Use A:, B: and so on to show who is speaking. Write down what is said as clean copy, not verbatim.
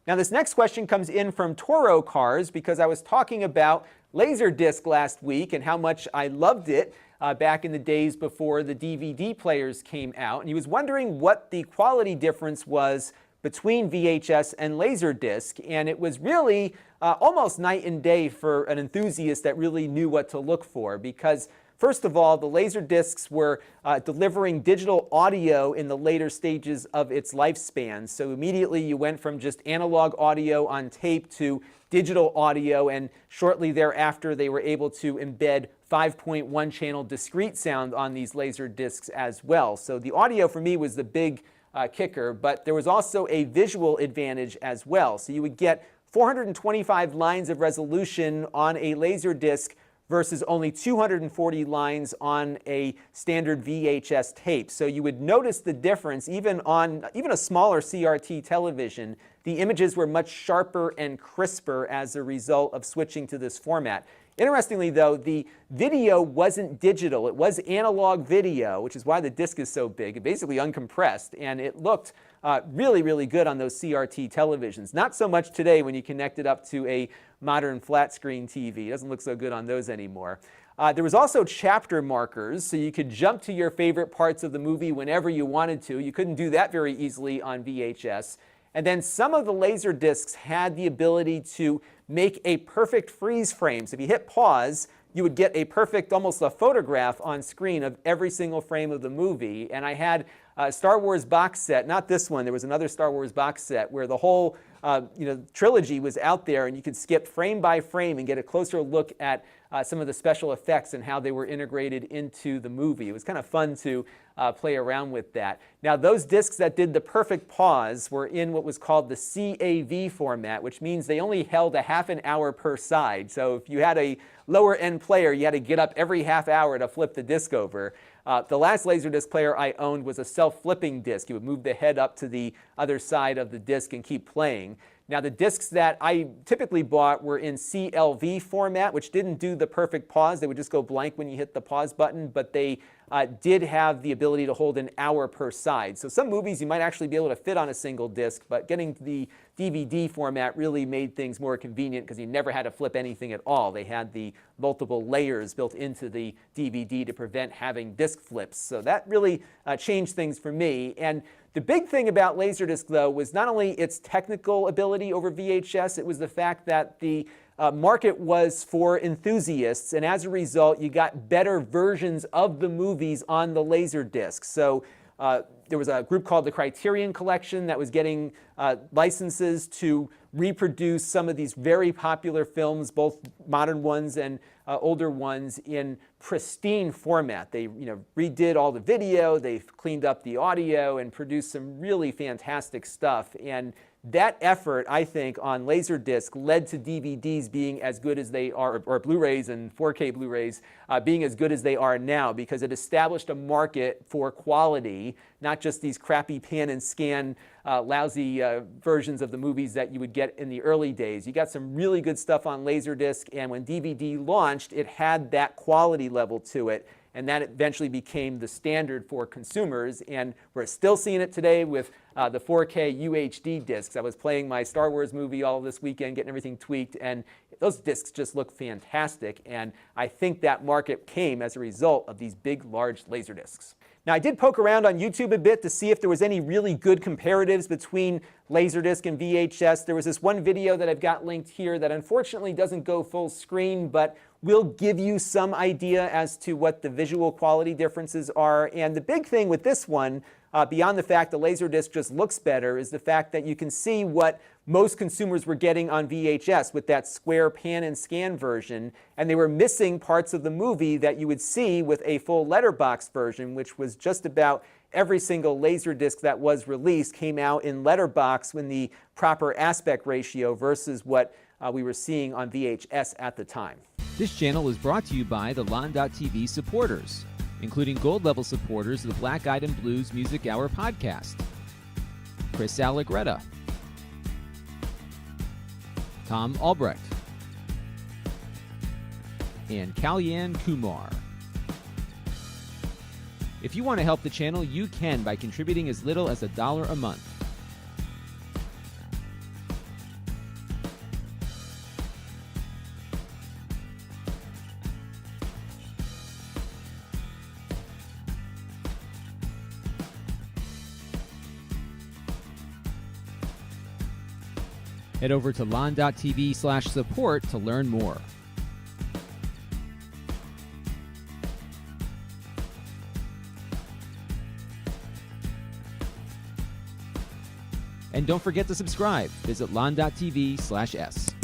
A: Now this next question comes in from Toro Cars because I was talking about Laserdisc last week and how much I loved it back in the days before the DVD players came out. And he was wondering what the quality difference was between VHS and Laserdisc. And it was really almost night and day for an enthusiast that really knew what to look for, because first of all, the Laserdiscs were delivering digital audio in the later stages of its lifespan. So immediately you went from just analog audio on tape to digital audio, and shortly thereafter they were able to embed 5.1 channel discrete sound on these Laserdiscs as well. So the audio for me was the big kicker, but there was also a visual advantage as well. So you would get 425 lines of resolution on a Laserdisc versus only 240 lines on a standard VHS tape. So you would notice the difference even on a smaller CRT television. The images were much sharper and crisper as a result of switching to this format. Interestingly though, the video wasn't digital. It was analog video, which is why the disc is so big. It basically uncompressed, and it looked really, really good on those CRT televisions. Not so much today when you connect it up to a modern flat screen TV. It doesn't look so good on those anymore. There was also chapter markers, so you could jump to your favorite parts of the movie whenever you wanted to. You couldn't do that very easily on VHS. And then some of the Laserdiscs had the ability to make a perfect freeze frame. So if you hit pause, you would get a perfect, almost a photograph on screen of every single frame of the movie. And I had a Star Wars box set, not this one, there was another Star Wars box set where the whole trilogy was out there, and you could skip frame by frame and get a closer look at some of the special effects and how they were integrated into the movie. It was kind of fun to play around with that. Now those discs that did the perfect pause were in what was called the CAV format, which means they only held a half an hour per side. So if you had a lower end player, you had to get up every half hour to flip the disc over. The last Laserdisc player I owned was a self-flipping disc. You would move the head up to the other side of the disc and keep playing. Now the discs that I typically bought were in CLV format, which didn't do the perfect pause. They would just go blank when you hit the pause button, but they did have the ability to hold an hour per side. So some movies you might actually be able to fit on a single disc, but getting the DVD format really made things more convenient because you never had to flip anything at all. They had the multiple layers built into the DVD to prevent having disc flips. So that really changed things for me. And the big thing about Laserdisc, though, was not only its technical ability over VHS, it was the fact that the market was for enthusiasts, and as a result, you got better versions of the movies on the Laserdisc. So there was a group called the Criterion Collection that was getting licenses to reproduce some of these very popular films, both modern ones and older ones, in pristine format. They redid all the video, they cleaned up the audio, and produced some really fantastic stuff. And that effort, I think, on Laserdisc led to DVDs being as good as they are, or Blu-rays and 4K Blu-rays being as good as they are now, because it established a market for quality, not just these crappy pan and scan lousy versions of the movies that you would get in the early days. You got some really good stuff on Laserdisc, and when DVD launched, it had that quality level to it. And that eventually became the standard for consumers, and we're still seeing it today with the 4K UHD discs. I was playing my Star Wars movie all this weekend, getting everything tweaked, and those discs just look fantastic, and I think that market came as a result of these big, large Laserdiscs. Now, I did poke around on YouTube a bit to see if there was any really good comparatives between Laserdisc and VHS. There was this one video that I've got linked here that unfortunately doesn't go full screen, but will give you some idea as to what the visual quality differences are. And the big thing with this one, beyond the fact the Laserdisc just looks better, is the fact that you can see what most consumers were getting on VHS with that square pan and scan version, and they were missing parts of the movie that you would see with a full letterbox version, which was just about every single Laserdisc that was released came out in letterbox in the proper aspect ratio versus what we were seeing on VHS at the time.
B: This channel is brought to you by the Lon.TV supporters, including gold-level supporters of the Black Eyed and Blues Music Hour podcast: Chris Allegretta, Tom Albrecht, and Kalyan Kumar. If you want to help the channel, you can by contributing as little as $1 a month. Head over to Lon.TV/support to learn more. And don't forget to subscribe. Visit Lon.TV/s.